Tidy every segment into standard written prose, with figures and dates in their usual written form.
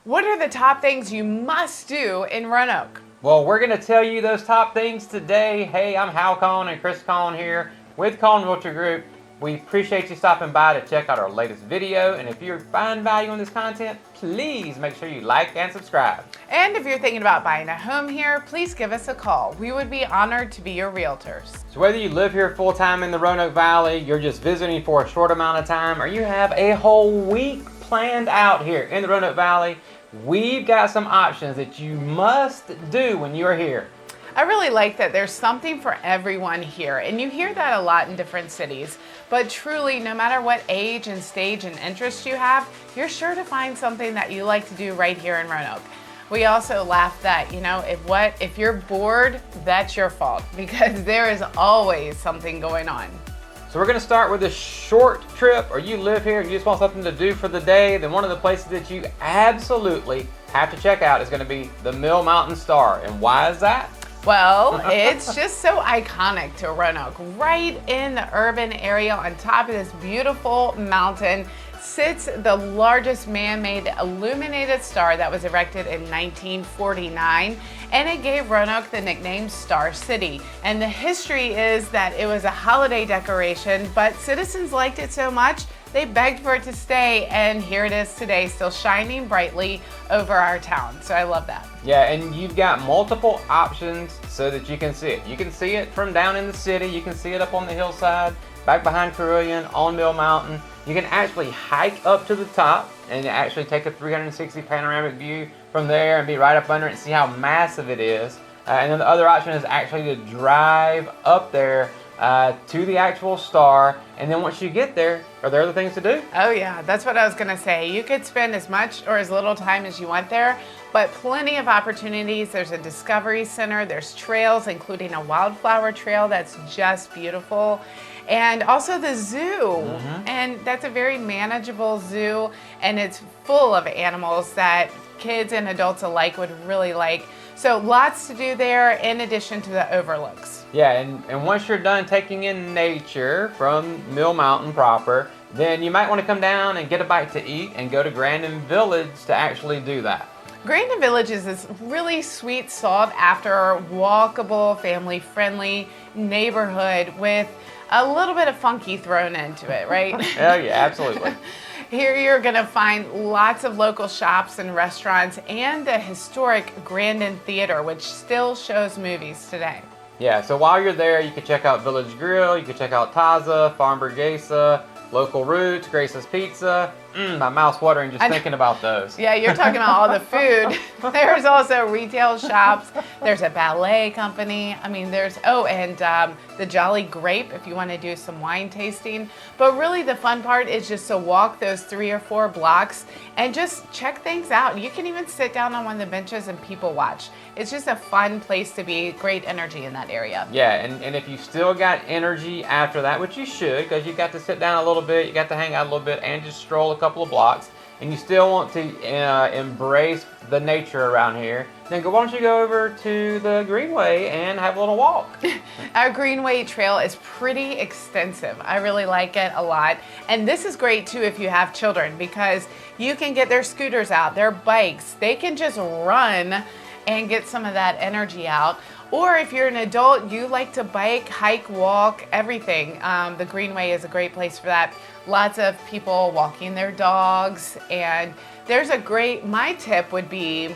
What are the top things you must do in Roanoke? Well, we're going to tell you those top things today. Hey, I'm Hal Cone and Kris Cone here with Cone Realtor Group. We appreciate you stopping by to check out our latest video. And if you find value in this content, please make sure you like and subscribe. And if you're thinking about buying a home here, please give us a call. We would be honored to be your realtors. So whether you live here full-time in the Roanoke Valley, you're just visiting for a short amount of time, or you have a whole week planned out here in the Roanoke Valley, we've got some options that you must do when you're here. I really like that there's something for everyone here, and you hear that a lot in different cities. But truly, no matter what age and stage and interest you have, you're sure to find something that you like to do right here in Roanoke. We also laugh that, if you're bored, that's your fault, because there is always something going on. So we're going to start with a short trip, or you live here and you just want something to do for the day, then one of the places that you absolutely have to check out is going to be the Mill Mountain Star. And why is that? Well, it's just so iconic to Roanoke. Right in the urban area on top of this beautiful mountain sits the largest man-made illuminated star that was erected in 1949, and it gave Roanoke the nickname Star City. And the history is that it was a holiday decoration, but citizens liked it so much they begged for it to stay, and here it is today, still shining brightly over our town. So I love that. Yeah, and you've got multiple options so that you can see it. You can see it from down in the city, you can see it up on the hillside, back behind Carilion, on Mill Mountain. You can actually hike up to the top and actually take a 360 panoramic view from there and be right up under it and see how massive it is. And then the other option is actually to drive up there to the actual star, and then once you get there, are there other things to do? Oh yeah, that's what I was gonna say. You could spend as much or as little time as you want there, but plenty of opportunities. There's a discovery center, there's trails, including a wildflower trail that's just beautiful, and also the zoo. And that's a very manageable zoo, and it's full of animals that kids and adults alike would really like. So lots to do there in addition to the overlooks. Yeah, and once you're done taking in nature from Mill Mountain proper, then you might want to come down and get a bite to eat and go to Grandin Village to actually do that. Grandin Village is this really sweet, sought-after, walkable, family-friendly neighborhood with a little bit of funky thrown into it, right? Oh yeah, absolutely. Here you're gonna find lots of local shops and restaurants and the historic Grandin Theater, which still shows movies today. Yeah, so while you're there, you can check out Village Grill, you can check out Taza, Farm Burguesa, Local Roots, Grace's Pizza. My mouth's watering just thinking about those. Yeah, you're talking about all the food. There's also retail shops. There's a ballet company. I mean, and the Jolly Grape if you want to do some wine tasting. But really the fun part is just to walk those 3 or 4 blocks and just check things out. You can even sit down on one of the benches and people watch. It's just a fun place to be, great energy in that area. Yeah, and if you still got energy after that, which you should, because you got to sit down a little bit, you got to hang out a little bit, and just stroll a couple of blocks, and you still want to embrace the nature around here, then why don't you go over to the Greenway and have a little walk? Our Greenway Trail is pretty extensive. I really like it a lot. And this is great too if you have children, because you can get their scooters out, their bikes. They can just run and get some of that energy out. Or if you're an adult, you like to bike, hike, walk, everything. The Greenway is a great place for that. Lots of people walking their dogs, and there's my tip would be,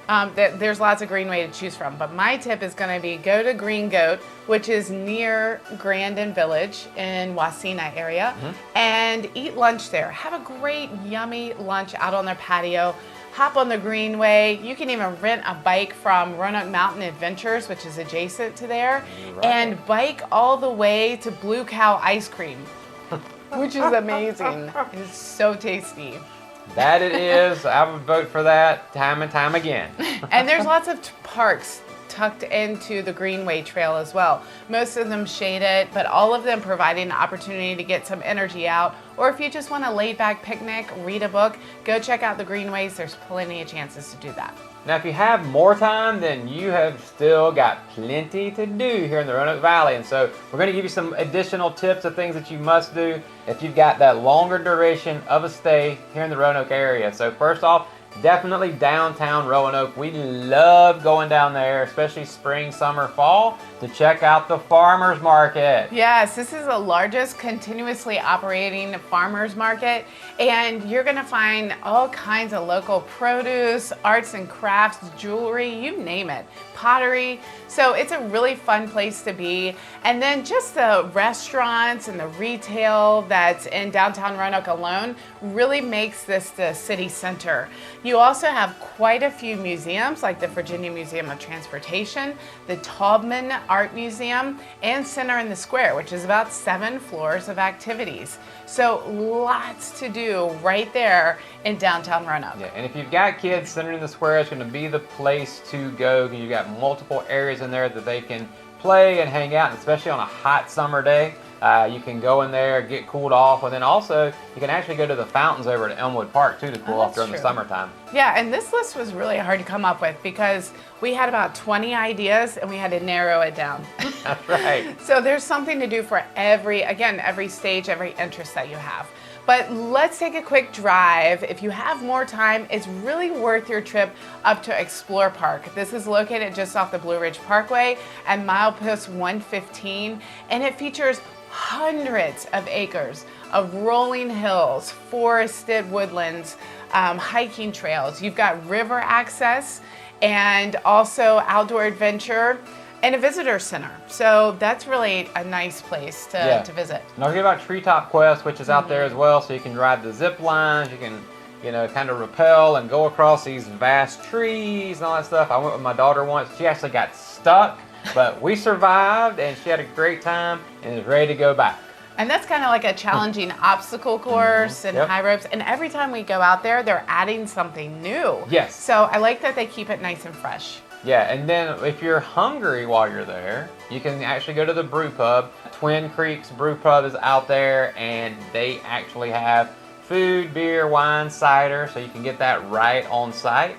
there's lots of Greenway to choose from, but my tip is gonna be go to Green Goat, which is near Grandin Village in Wasena area, and eat lunch there. Have a great, yummy lunch out on their patio. Hop on the Greenway. You can even rent a bike from Roanoke Mountain Adventures, which is adjacent to there, and bike all the way to Blue Cow Ice Cream, which is amazing. It's so tasty. That it is. I would vote for that time and time again. And there's lots of parks tucked into the Greenway Trail as well. Most of them shaded, but all of them providing an opportunity to get some energy out. Or if you just want a laid back picnic, read a book, go check out the Greenways. There's plenty of chances to do that. Now, if you have more time, then you have still got plenty to do here in the Roanoke Valley. And so we're going to give you some additional tips of things that you must do if you've got that longer duration of a stay here in the Roanoke area. So first off, definitely downtown Roanoke. We love going down there, especially spring, summer, fall, to check out the farmers market. Yes, this is the largest continuously operating farmers market, and you're going to find all kinds of local produce, arts and crafts, jewelry, you name it, pottery. So it's a really fun place to be. And then just the restaurants and the retail that's in downtown Roanoke alone really makes this the city center. You also have quite a few museums like the Virginia Museum of Transportation, the Taubman Art Museum, and Center in the Square, which is about 7 floors of activities. So lots to do right there in downtown Roanoke. Yeah, and if you've got kids, Center in the Square is going to be the place to go. You've got multiple areas in there that they can play and hang out, and especially on a hot summer day. You can go in there, get cooled off, and then also you can actually go to the fountains over at Elmwood Park too to cool off during the summertime. Yeah, and this list was really hard to come up with because we had about 20 ideas and we had to narrow it down. That's right. So there's something to do for every stage, every interest that you have. But let's take a quick drive. If you have more time, it's really worth your trip up to Explore Park. This is located just off the Blue Ridge Parkway at milepost 115, and it features hundreds of acres of rolling hills, forested woodlands, hiking trails. You've got river access and also outdoor adventure and a visitor center. So that's really a nice place to visit. And don't forget about Treetop Quest, which is out there as well, so you can ride the zip lines, you can kind of rappel and go across these vast trees and all that stuff. I went with my daughter once. She actually got stuck, but we survived and she had a great time and is ready to go back. And that's kind of like a challenging obstacle course and high ropes. And every time we go out there, they're adding something new. Yes. So I like that they keep it nice and fresh. Yeah, and then if you're hungry while you're there, you can actually go to the brew pub. Twin Creeks Brew Pub is out there, and they actually have food, beer, wine, cider, so you can get that right on site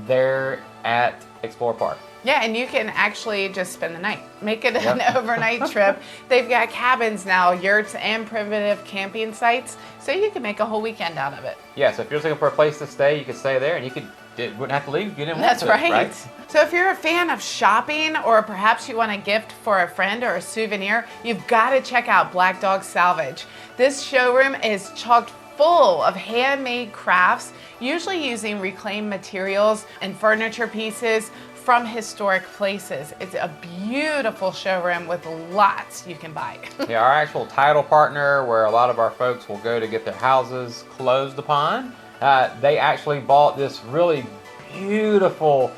there at Explore Park. Yeah, and you can actually just spend the night. Make it an overnight trip. They've got cabins now, yurts, and primitive camping sites, so you can make a whole weekend out of it. Yeah, so if you're looking for a place to stay, you could stay there, and you wouldn't have to leave if you didn't want to. That's right. Right. So if you're a fan of shopping, or perhaps you want a gift for a friend or a souvenir, you've got to check out Black Dog Salvage. This showroom is chock full of handmade crafts, usually using reclaimed materials and furniture pieces from historic places. It's a beautiful showroom with lots you can buy. Yeah, our actual title partner, where a lot of our folks will go to get their houses closed upon, they actually bought this really beautiful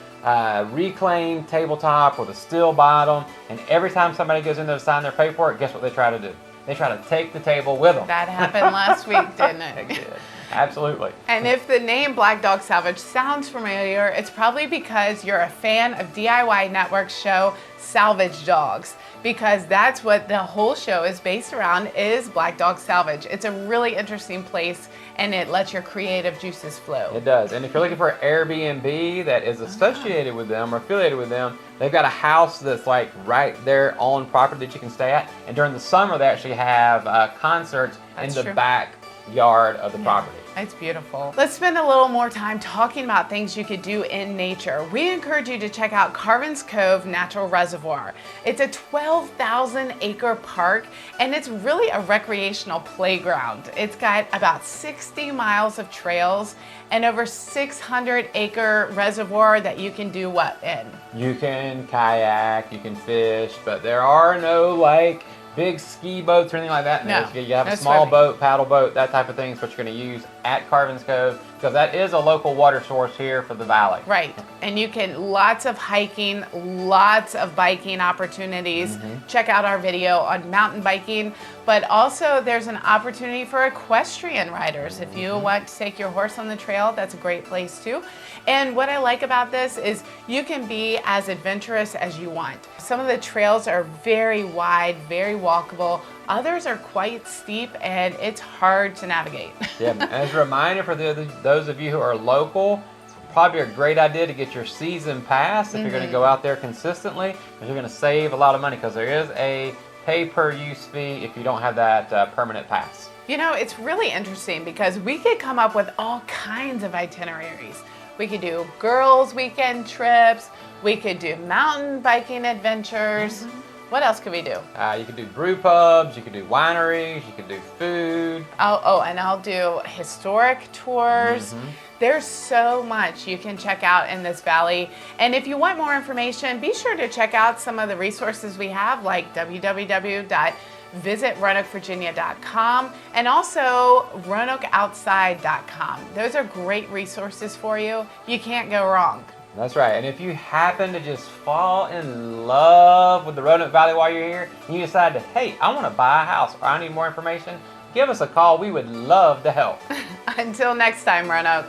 reclaimed tabletop with a steel bottom, and every time somebody goes in there to sign their paperwork, guess what they try to do? They try to take the table with them. That happened last week, didn't it? It did. Absolutely. And if the name Black Dog Salvage sounds familiar, it's probably because you're a fan of DIY Network's show Salvage Dogs, because that's what the whole show is based around, is Black Dog Salvage. It's a really interesting place, and it lets your creative juices flow. It does. And if you're looking for an Airbnb that is associated with them or affiliated with them, they've got a house that's like right there on property that you can stay at. And during the summer, they actually have concerts in the backyard of the property. It's beautiful. Let's spend a little more time talking about things you could do in nature. We encourage you to check out Carns Cove Natural Reservoir. It's a 12,000 acre park, and it's really a recreational playground. It's got about 60 miles of trails and over 600 acre reservoir that you can do what in? You can kayak, you can fish, but there are no like big ski boats or anything like that. No, you have a small boat, paddle boat, that type of thing is what you're going to use at Carns Cove, because that is a local water source here for the valley. Right, and you can, lots of hiking, lots of biking opportunities. Check out our video on mountain biking, but also there's an opportunity for equestrian riders. If you want to take your horse on the trail, that's a great place too. And what I like about this is you can be as adventurous as you want. Some of the trails are very wide, very walkable. Others are quite steep, and it's hard to navigate. Yeah, and as a reminder for those of you who are local, it's probably a great idea to get your season pass if you're going to go out there consistently, because you're going to save a lot of money, because there is a pay-per-use fee if you don't have that permanent pass. You know, it's really interesting because we could come up with all kinds of itineraries. We could do girls' weekend trips. We could do mountain biking adventures. What else could we do? You could do brew pubs, you could do wineries, you could do food. And I'll do historic tours. There's so much you can check out in this valley. And if you want more information, be sure to check out some of the resources we have, like www.visitRoanokeVirginia.com and also RoanokeOutside.com. Those are great resources for you. You can't go wrong. That's right. And if you happen to just fall in love with the Roanoke Valley while you're here, and you decide to, hey, I want to buy a house or I need more information, give us a call. We would love to help. Until next time, Roanoke.